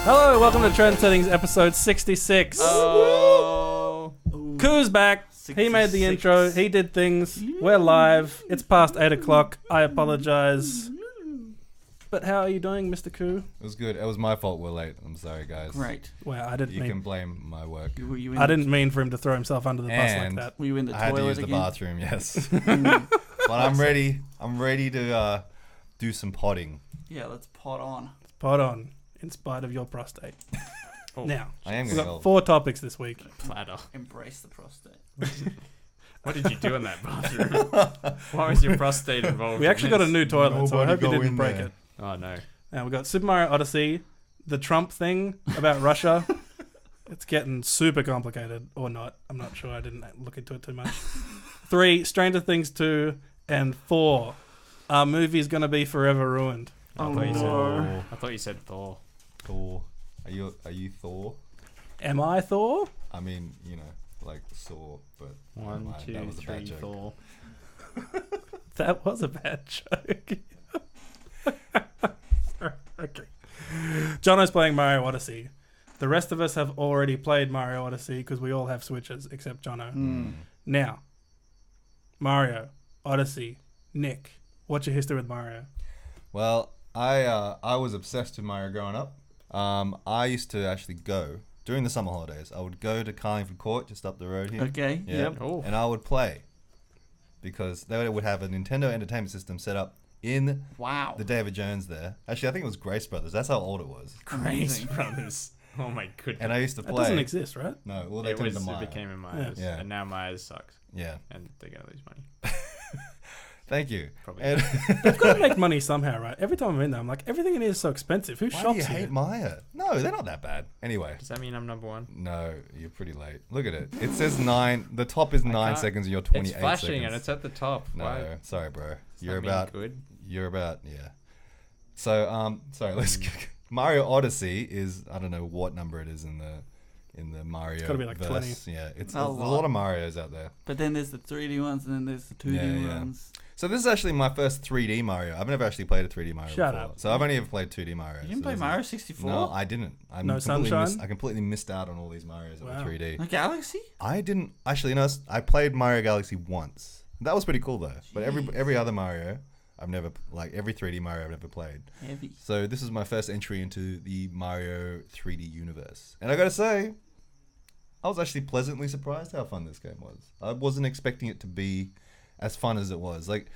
Hello, welcome to Trend Settings episode 66. Oh. Koo's back. He made the intro. He did things. We're live. It's past 8 o'clock. I apologize. But how are you doing, Mr. Koo? It was good. It was my fault we're late. I'm sorry, guys. Great. Well, I didn't You mean... can blame my work. I didn't mean for him to throw himself under the bus like And that. Were you in the I had to toilet use the again? bathroom, yes. But I'm ready. I'm ready to do some potting. Yeah, let's pot on. Spot on, in spite of your prostate. Oh. Now, I am we've going to got help. 4 topics this week. Platter. Embrace the prostate. What did you do in that bathroom? Why was your prostate involved? We actually got a new toilet, so I Nobody hope you go didn't in break there. it. Oh no. Now, we've got Super Mario Odyssey, the Trump thing about Russia. It's getting super complicated, or not. I'm not sure. I didn't look into it too much. 3, Stranger Things 2. And 4, our movie's going to be forever ruined. I thought you said Thor. Thor. Are you Thor? Am I Thor? I mean, you know, like Thor, but never 1, mind, 2, that was a bad 3, joke. Thor. That was a bad joke. Okay. Jono's playing Mario Odyssey. The rest of us have already played Mario Odyssey because we all have Switches except Jono. Now, Mario Odyssey. Nick, what's your history with Mario? Well, I was obsessed with Mario growing up. I used to actually go during the summer holidays. I would go to Carlingford Court, just up the road here. Okay, Yeah. yep. Oh. And I would play because they would have a Nintendo Entertainment System set up in Wow. the David Jones there. Actually, I think it was Grace Brothers. That's how old it was. Grace Amazing. Brothers. Oh my goodness. And I used to That play. doesn't exist, right? No, well, they it, turned was, to it Maya. became a Myers. Yeah. And now Myers sucks. Yeah. And they're going to lose money. Thank you. Probably. And They've got to make money somehow, right? Every time I'm in there, I'm like, everything in here is so expensive. Who why do shops you here? hate Maya? No, they're not that bad. Anyway. Does that mean I'm number 1? No, you're pretty late. Look at it. It says 9. The top is 9 can't- seconds and you're 28 It's flashing seconds. and it's at the top. No, Why? sorry, bro. Does You're that mean about... good. You're about... Yeah. So, sorry, let's... Mario Odyssey is... I don't know what number it is in the Mario gotta be like verse. 20. Yeah, it's A there's a lot. lot of Marios out there. But then there's the 3D ones, and then there's the 2D Yeah. ones. So this is actually my first 3D Mario. I've never actually played a 3D Mario Shut before. up. So I've only ever played 2D Mario. You didn't so play this is- Mario 64? No, I didn't. No Sunshine? I completely missed out on all these Marios that Wow. were 3D. A Galaxy? I didn't actually. No, I played Mario Galaxy once. That was pretty cool though. But every other Mario, I've never every 3D Mario I've never played. Heavy. So this is my first entry into the Mario 3D universe, and I gotta say, I was actually pleasantly surprised how fun this game was. I wasn't expecting it to be as fun as it was. Like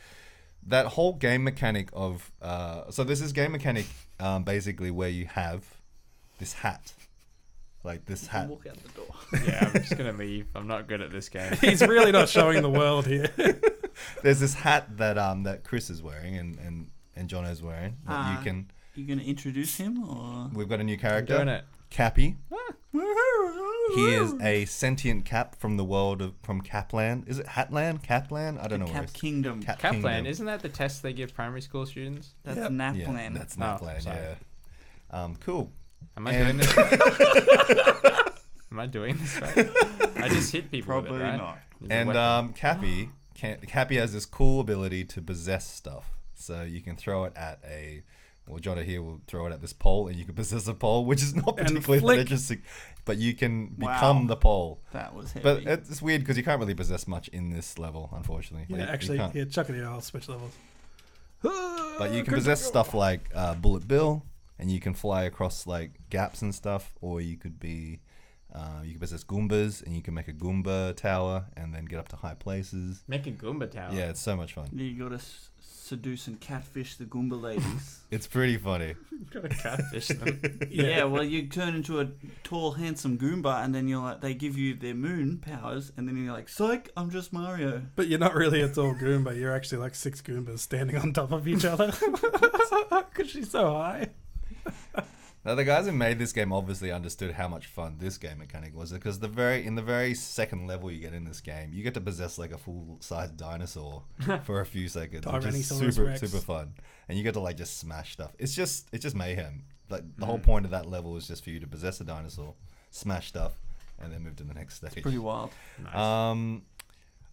that whole game mechanic of so this is game mechanic basically where you have this hat. Like this hat. Walk out the door. Yeah, I'm just going to leave. I'm not good at this game. He's really not showing the world here. There's this hat that that Chris is wearing and Jono's wearing that you can. You gonna introduce him, or? We've got a new I'm character, doing it. Cappy. He is a sentient cap from the world of Capland. Is it Hatland? Capland? I don't know where Cap it's. Kingdom. Cap Kaplan, Kingdom. isn't that the test they give primary school students? That's Yep. Naplan. Yeah, that's Oh, Napland. sorry. Yeah. Cool. Am I And- doing this? Am I doing this right? I just hit people Probably with it, right? not. It's a And weapon. Cappy has this cool ability to possess stuff. So you can throw it at Jono here will throw it at this pole, and you can possess a pole, which is not And particularly flick. interesting. But you can Wow. become the pole. That was heavy. But it's weird because you can't really possess much in this level, unfortunately. Yeah, Like, you actually, can't. here, chuck it here. I'll switch levels. But you can possess stuff like Bullet Bill, and you can fly across like gaps and stuff, or you could be, you can possess Goombas, and you can make a Goomba tower, and then get up to high places. Make a Goomba tower. Yeah, it's so much fun. You gotta seduce and catfish the Goomba ladies. It's pretty funny. Gotta catfish them. Yeah, well, you turn into a tall, handsome Goomba, and then you're like, they give you their moon powers, and then you're like, psych, I'm just Mario. But you're not really a tall Goomba. You're actually like 6 Goombas standing on top of each other. Because she's so high. Now the guys who made this game obviously understood how much fun this game mechanic was, because in the very second level you get in this game, you get to possess like a full-size dinosaur for a few seconds, which is Tyrannosaurus super Rex. super fun, and you get to like just smash stuff. It's just mayhem. Like the whole point of that level is just for you to possess a dinosaur, smash stuff, and then move to the next stage. Pretty wild. Nice.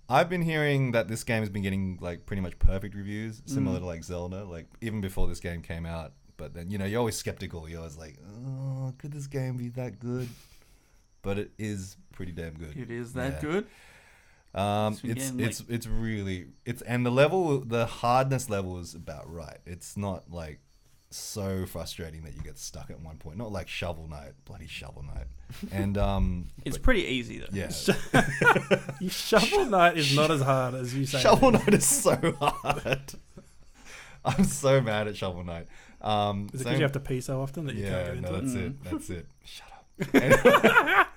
I've been hearing that this game has been getting like pretty much perfect reviews, similar to like Zelda, like even before this game came out. But then, you're always skeptical. You're always like, oh, could this game be that good? But it is pretty damn good. It is that Yeah. good. It's really and the hardness level is about right. It's not like so frustrating that you get stuck at one point. Not like Shovel Knight, bloody Shovel Knight. And It's pretty easy though. yeah, Shovel Knight is not as hard as you say. Shovel Knight is so hard. I'm so mad at Shovel Knight. Is it because you have to pee so often that you can't get into it? That's it. Shut up.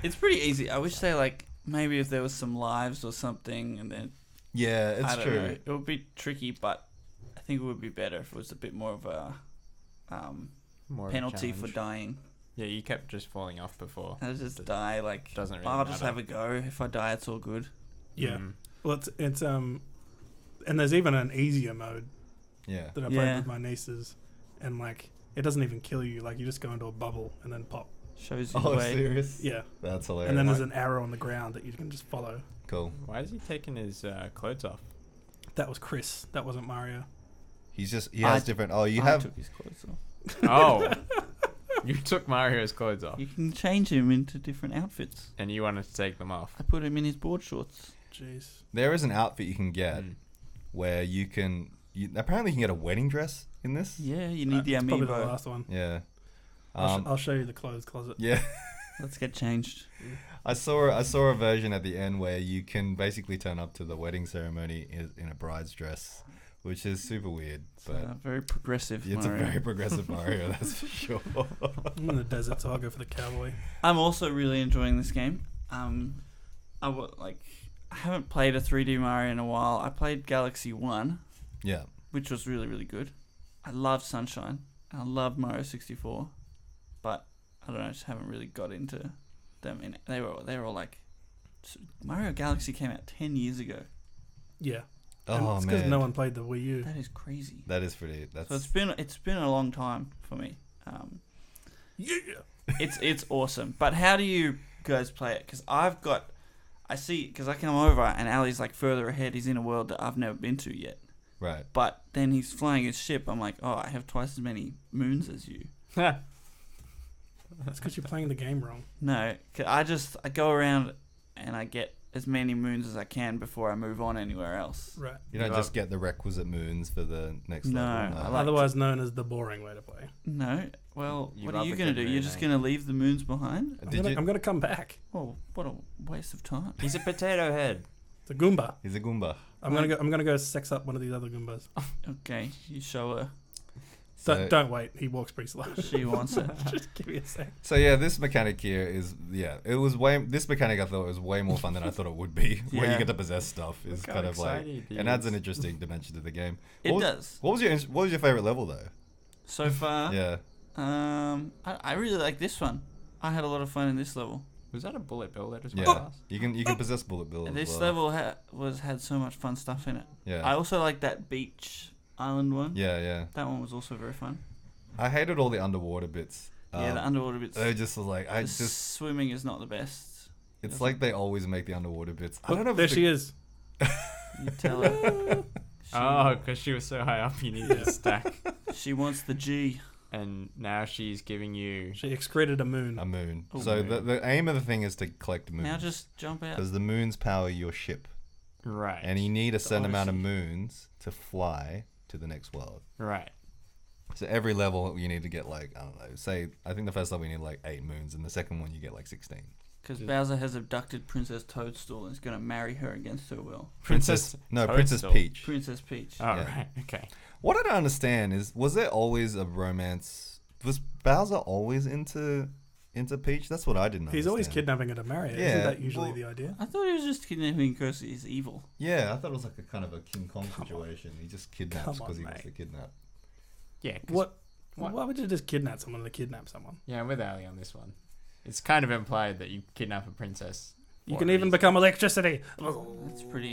It's pretty easy. I wish they maybe if there was some lives or something, and then Yeah, it's I don't true. know. It would be tricky, but I think it would be better if it was a bit more of a More of a penalty for challenge. dying. Yeah, you kept just falling off before. I just die Doesn't really I'll just matter. have a go. If I die, it's all good. Yeah. Mm. Well, it's and there's even an easier mode Yeah. that I played with my nieces, and it doesn't even kill you. Like, you just go into a bubble and then pop. Shows you the Oh, way. serious? Yeah. That's hilarious. And then there's an arrow on the ground that you can just follow. Cool. Why is he taking his clothes off? That was Chris. That wasn't Mario. He has different. Oh, you I have. took his clothes off. Oh, you took Mario's clothes off, You can change him into different outfits. and you wanted to take them off. I put him in his board shorts. Jeez. There is an outfit you can get Mm. where you can. Apparently, you can get a wedding dress in this. Yeah, you need the It's probably the amiibo. last one. Yeah. I'll show you the clothes closet. Yeah. Let's get changed. I saw a version at the end where you can basically turn up to the wedding ceremony in a bride's dress, which is super weird. But Very progressive. it's Mario. a very progressive Mario, that's for sure. I'm in the desert, so I'll go for the cowboy. I'm also really enjoying this game. I haven't played a 3D Mario in a while. I played Galaxy 1, Yeah. which was really, really good. I love Sunshine. I love Mario 64, but I don't know, I just haven't really got into them. And they were all Mario Galaxy came out 10 years ago. Yeah. Oh, it's because man. no one played the Wii U. That is crazy. That is pretty. That's. So it's been a long time for me. Yeah. It's awesome. But how do you guys play it? Because because I come over and Ali's further ahead. He's in a world that I've never been to yet. Right. But then he's flying his ship. I'm like, oh, I have twice as many moons as you. That's because you're playing the game wrong. No, 'cause I go around and I get as many moons as I can before I move on anywhere else. Right. You don't Give just up. get the requisite moons for the next No, level. I like- Otherwise known as the boring way to play. No, well, You what love are you a going to good do? You're moon, just eh? going to leave the moons behind? I'm gonna come back. Oh, what a waste of time. He's a potato head. It's a Goomba. He's a Goomba. I'm gonna go sex up one of these other Goombas. Okay, you show her. So, Don't wait. He walks pretty slow. She wants it. Just give me a sec. so yeah, this mechanic here is this mechanic I thought was way more fun than I thought it would be. Where you Yeah. get to possess stuff is Look how kind of excited he it adds is. an interesting dimension to the game. It What was- does. What was your favorite level though? So far, Yeah. I really like this one. I had a lot of fun in this level. Was that a bullet bill that just Yeah. went past? You can possess Bullet Bill. And as this well. level had so much fun stuff in it. Yeah. I also like that beach island one. yeah. That one was also very fun. I hated all the underwater bits. Yeah, the underwater bits. They just was like The swimming is not the best. It's like they always make the underwater bits. I Look, don't know. If there it's she is. You tell her. Oh, because she was so high up, you needed to stack. She wants the G. And now she's giving you. She excreted a moon. a moon. Oh, So moon. the aim of the thing is to collect moons. Now just jump out. because the moons power your ship, Right. and you need a certain amount of Odyssey. moons to fly to the next world. Right. So every level you need to get I don't know. Say I think the first level you need 8 moons, and the second one you get 16. Because Bowser has abducted Princess Toadstool and is going to marry her against her will. Princess Toadstool. Peach. Princess Peach. Oh, Yeah. right. Okay. What I don't understand is, was there always a romance? Was Bowser always into Peach? That's what I didn't understand. He's always kidnapping her to marry her. Yeah, Isn't that usually well- the idea? I thought he was just kidnapping because he's evil. Yeah, I thought it was like a kind of a King Kong situation. He just kidnaps Come because on, he wants to mate. kidnap. Yeah. 'cause- What? What? Why would you just kidnap someone to kidnap someone? Yeah, I'm with Ali on this one. It's kind of implied that you kidnap a princess. You for can a even reason. become electricity. It's pretty.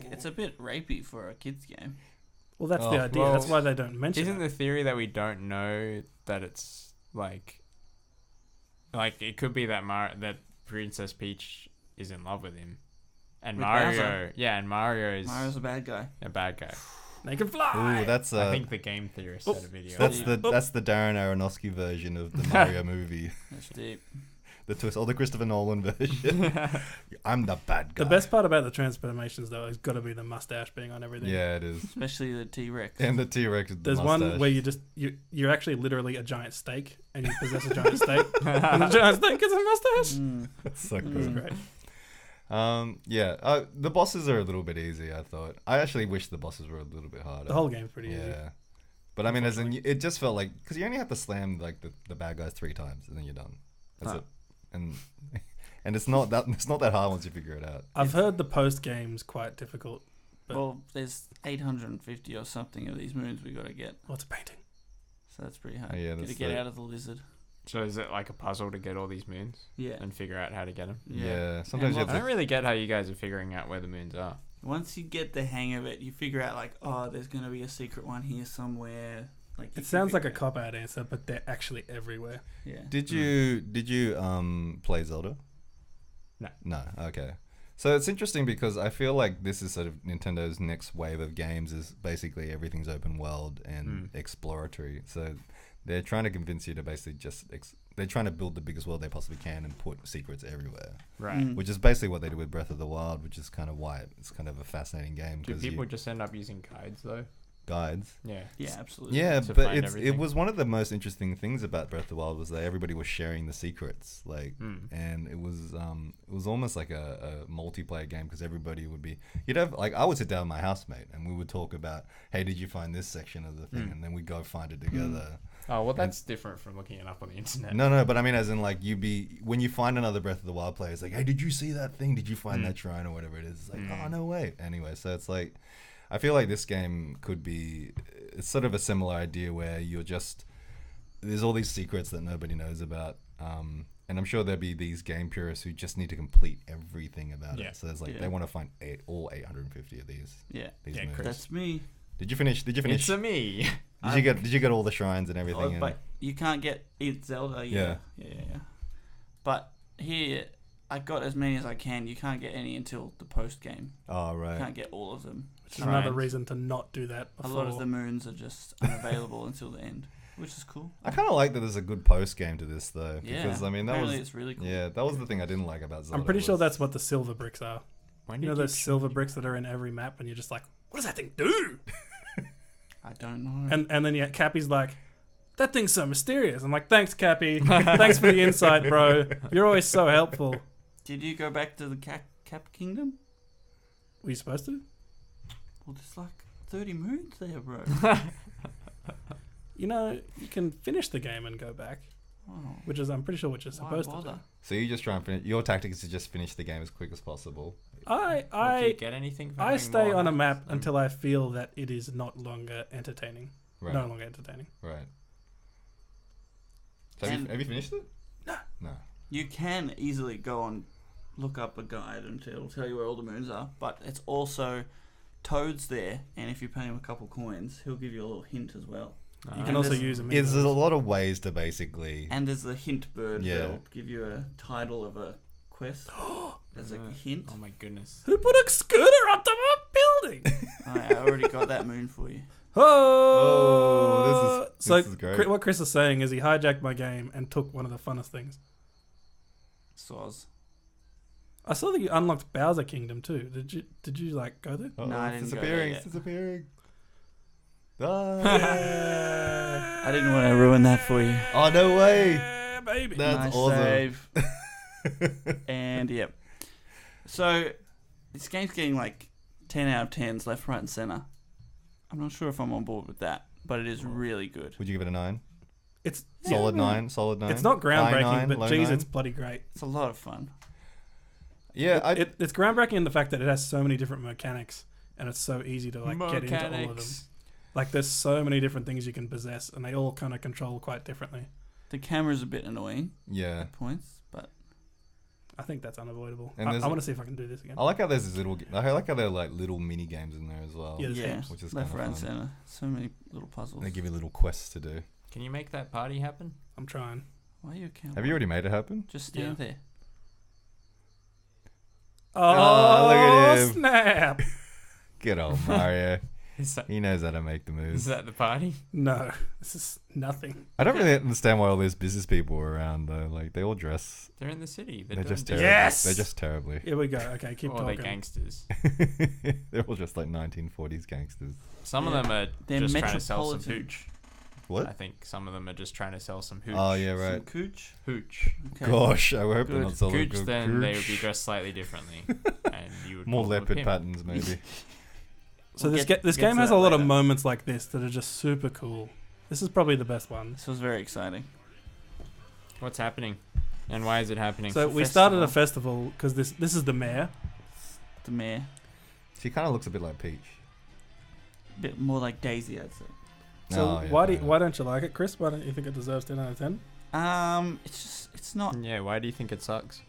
It's a bit rapey for a kids game. Well, that's Oh, the idea. well, That's why they don't mention Isn't it. the theory that we don't know that it's like it could be that that Princess Peach is in love with him, and With Mario, Bowser? yeah, and Mario is Mario's a bad guy. a bad guy. They can fly. Ooh, that's I think the game theorist had a video. that's the Darren Aronofsky version of the Mario movie. That's deep. The twist, or the Christopher Nolan version. I'm the bad guy. The best part about the transformations, though, has got to be the mustache being on everything. Yeah, it is. Especially the T-Rex. And the T-Rex. There's one where you're actually literally a giant steak, and you possess a giant steak, and the giant steak is a mustache. That's so It's good. great. The bosses are a little bit easy. I thought. I actually wish the bosses were a little bit harder. The whole game's pretty yeah. easy. But I mean, as in, it just felt like because you only have to slam like the bad guys 3 times and then you're done. That's it. And it's not that hard once you figure it out. I've heard the post game's quite difficult. But Well, there's 850 or something of these moons we got to get, what's a painting? so that's pretty hard. Yeah, Got to that's get the- out of the lizard. So is it like a puzzle to get all these moons Yeah. and figure out how to get them? Yeah. Sometimes you And have I to. don't really get how you guys are figuring out where the moons are. Once you get the hang of it, you figure out like, oh, there's gonna be a secret one here somewhere. Like you It sounds like a figure cop out answer, but they're actually everywhere. out- Yeah. Did you play Zelda? No. No. Okay. So it's interesting because I feel like this is sort of Nintendo's next wave of games is basically everything's open world and exploratory. So they're trying to convince you to basically just they're trying to build the biggest world they possibly can and put secrets everywhere, Right. Mm. which is basically what they did with Breath of the Wild, which is kind of why it's kind of a fascinating game Do because people just end up using guides though? guides. Yeah. Yeah, absolutely. Yeah, To but find it everything. was one of the most interesting things about Breath of the Wild was that everybody was sharing the secrets, like, Mm. and it was almost like a multiplayer game because everybody would be, you'd have like I would sit down with my housemate and we would talk about, hey, did you find this section of the thing, and then we'd go find it together. Oh well, that's different from looking it up on the internet. No, but I mean, as in like when you find another Breath of the Wild player, it's like, hey, did you see that thing? Did you find that shrine or whatever it is? It's like, oh no way. Anyway, so it's like, I feel like this game could be, it's sort of a similar idea where there's all these secrets that nobody knows about. And I'm sure there'll be these game purists who just need to complete everything about Yeah. it. So there's like, Yeah. they want to find all 850 of these. Yeah. These Yeah, moves. Chris. That's me. Did you finish? It's a me. Did you get all the shrines and everything? Oh, and- but you can't get it Zelda. Yeah. Yeah. But here, I got as many as I can. You can't get any until the post game. oh, You right. can't get all of them. Which is another Right. reason to not do that A before. lot of the moons are just unavailable until the end, which is cool. I kind of like that there's a good post game to this though. Yeah. Because I mean, that Apparently was, it's really cool. yeah, that was the thing I didn't like about Zelda. I'm pretty sure was- that's what the silver bricks are. When You know did those silver bricks that are in every map, and you're just like, what does that thing do? I don't know. And then Cappy's like, that thing's so mysterious. I'm like, thanks, Cappy. Thanks for the insight, bro. You're always so helpful. Did you go back to the Cap Kingdom? Were you supposed to? Well, there's like 30 moons there, bro. You know, you can finish the game and go back, Oh, which is, I'm pretty sure, what you're why supposed to bother? do. So you just try and finish. Your tactic is to just finish the game as quick as possible. Do you I get anything? For I having stay more on a maps? map until I feel that it is not longer entertaining. Right. No longer entertaining. Right. So And- have you finished it? No. No. You can easily go on, look up a guide and it'll tell you where all the moons are, but it's also Toad's there, and if you pay him a couple coins, he'll give you a little hint as well. You And can also there's- use them. There's a lot of ways to basically. And there's a hint bird Yeah. that'll give you a title of a quest as a hint. Oh my goodness. Who put a scooter on top of a building? I already got that moon for you. Oh, this is great. What Chris is saying is he hijacked my game and took one of the funnest things. Soz. I saw that you unlocked Bowser Kingdom too. Did you like go there? Uh-oh, No, I it's didn't go disappearing. there It's yet. disappearing. Ah. I didn't want to ruin that for you. Oh no way! Yeah, baby. That's Nice awesome. save. And yep. So this game's getting like 10 out of 10s left, right, and center. I'm not sure if I'm on board with that, but it is really good. Would you give it a 9? It's Solid yeah, 9. Solid 9. It's not High groundbreaking, 9, but low geez, 9? it's bloody great. It's a lot of fun. Yeah, It's groundbreaking in the fact that it has so many different mechanics, and it's so easy to like get into all of them. Mechanics. Like there's so many different things you can possess, and they all kind of control quite differently. The camera's a bit annoying yeah. at points, but I think that's unavoidable. And I there's- want to see if I can do this again. I like how there's these little. I like how there are like little mini games in there as well. Yeah, there's yeah, games. Which is left, kinda right, and fun. center. So many little puzzles. They give you little quests to do. Can you make that party happen? I'm trying. Why are you a cowboy? Have you already made it happen? Just stand there. Oh, look at him. snap! Good old Mario. Is that, He knows how to make the is moves. that the party? No, this is nothing. I don't really understand why all these business people are around though. Like they all dress. They're in the city. They're doing just business. terribly. Yes! They're just terribly. Here we go. Okay, keep Or they're talking. gangsters. They're all just like 1940s gangsters. Some of Yeah. them are They're just trying to sell some metropolitan. hooch. What? I think some of them are just trying to sell some hooch. Oh yeah, Some right. cooch. Hooch. Okay. Gosh, I hope they're Good. not selling Hooch, good then they would be hooch. dressed slightly differently. And you would More call them a leopard pimp. patterns, maybe. So We'll this get this to game has that a lot of later. moments like this that are just super cool. This is probably the best one. This was very exciting. What's happening? And why is it happening? So It's a we started a festival. festival because this is the mayor. The mayor. She kind of looks a bit like Peach. A bit more like Daisy, I'd say. So Oh, yeah, why fair enough. why don't you like it, Chris? Why don't you think it deserves 10 out of 10? It's not. Yeah, why do you think it sucks?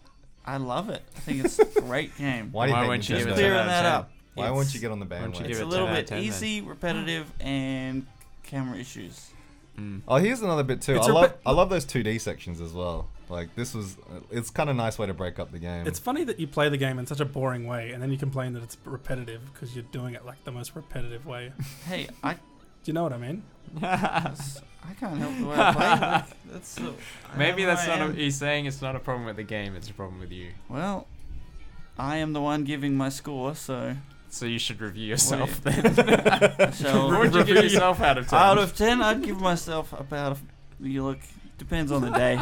I love it. I think it's a great game. Why do you hate won't you give it Nintendo? 10 Clearing out of that 10? up. Why It's- won't you get on the why don't you bandwagon? It's give a it little 10 out of bit 10 then? easy, repetitive, and camera issues. Mm. Oh, here's another bit too. It's I love those 2D sections as well. Like this was, it's kind of a nice way to break up the game. It's funny that you play the game in such a boring way and then you complain that it's repetitive because you're doing it like the most repetitive way. Do Hey, I you know what I mean? can't help the way I play. Like, that's Maybe that's not. A, He's saying it's not a problem with the game. It's a problem with you. well, I am the one giving my score, so So you should review yourself Wait. then. I shall. What would you give yourself out of 10? Out of 10, I'd give myself about. You look. Depends on the day.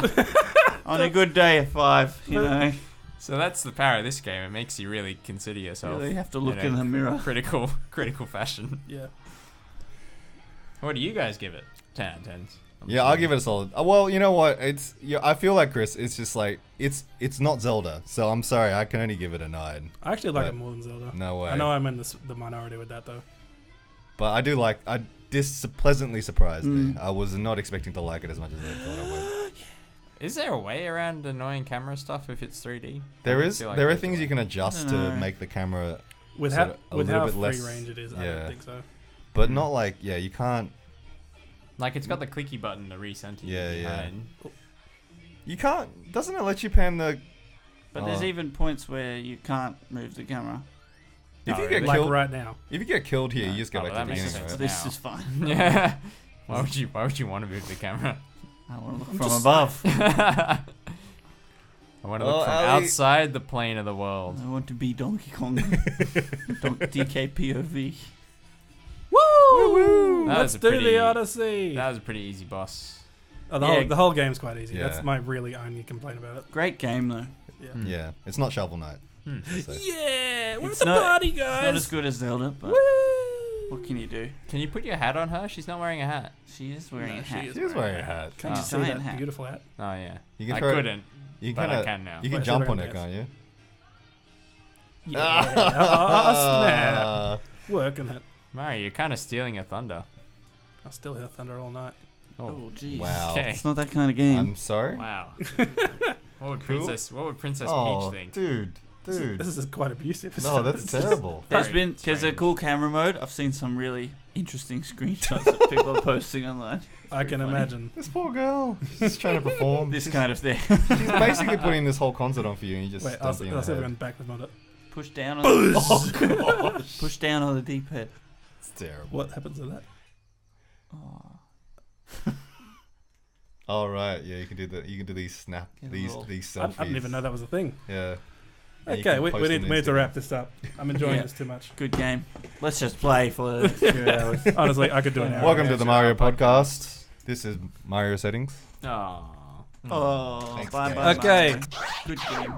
On a good day, a 5. You know, So that's the power of this game. It makes you really consider you yourself. really have to look in a in the mirror. critical fashion. Yeah. What do you guys give it? 10 out of 10. Yeah, I'll give it a solid. Well, you know what? It's I feel like Chris. It's just like it's not Zelda. So I'm sorry. I can only give it a 9. I actually like But it more than Zelda. No way. I know I'm in the minority with that though. But I do like. This pleasantly surprised me. Mm. I was not expecting to like it as much as I thought I would. Is there a way around annoying camera stuff if it's 3D? There I is. feel like There are there's a things way. you can adjust I to don't know. make the camera, With sort how of a with little how bit free less- range it is, I yeah. don't think so. but not like you can't. Like it's got the clicky button to recenter you Yeah, yeah. behind. You can't. Doesn't it let you pan the? But there's Oh. even points where you can't move the camera. If Oh, you really? get Like killed, right now. if you get killed here, No. you just go Oh, back well, to the that makes beginning. sense. Right? This now. is fine. Yeah. Why would you want to move the camera? I want to look I'm from just- above. I want to Oh, look from Ali. outside the plane of the world. I want to be Donkey Kong. DKPOV. Woo! That Let's was a do pretty- the Odyssey. That was a pretty easy boss. Yeah. The whole game's quite easy. Yeah. That's my really only complaint about it. Great game though. Yeah. Hmm. Yeah, it's not Shovel Knight. Hmm. So. Yeah, we're It's at the not- party, It's guys. not as good as Zelda, but Woo! what can you do? Can you put your hat on her? She's not wearing a hat. She is wearing No, a she hat. is She was wearing a hat. Can you Ah. see Giant that hat. beautiful hat? Oh yeah. You can I throw. couldn't, You but can I kinda, can now. You can Wait, jump so on they're it, gonna can't you? Yeah. Oh, snap. Ah. Working it. Mario, you're kind of stealing her thunder. I'll still hear thunder all night. Oh, jeez. Wow. Okay. It's not that kind of game. I'm sorry. Wow. What would Cool. Princess Oh, Peach think? dude. This is quite abusive. No, that's terrible. There's Very been there's a strange. cool camera mode. I've seen some really interesting screenshots that people are posting online. I can funny. imagine. This poor girl. She's trying to perform. This kind of thing. She's basically putting this whole concert on for you, and you just Wait, I'll stump see in if the I head. can back on it. Push down on the, Oh gosh. push down on the D-pad. It's terrible. What happens to that? Oh. Oh right, yeah, you can do these snap Get a these little- these I selfies. didn't even know that was a thing. Yeah. And you Okay, can we post need on to Instagram. wrap this up. I'm enjoying Yeah. this too much. Good game. Let's just play for the next few hours. Honestly, I could do an hour. Welcome to Yeah, the sure, Mario our podcast. This is Mario settings. Oh. Oh, Thanks, bye guys. bye. Okay. bye. Good game.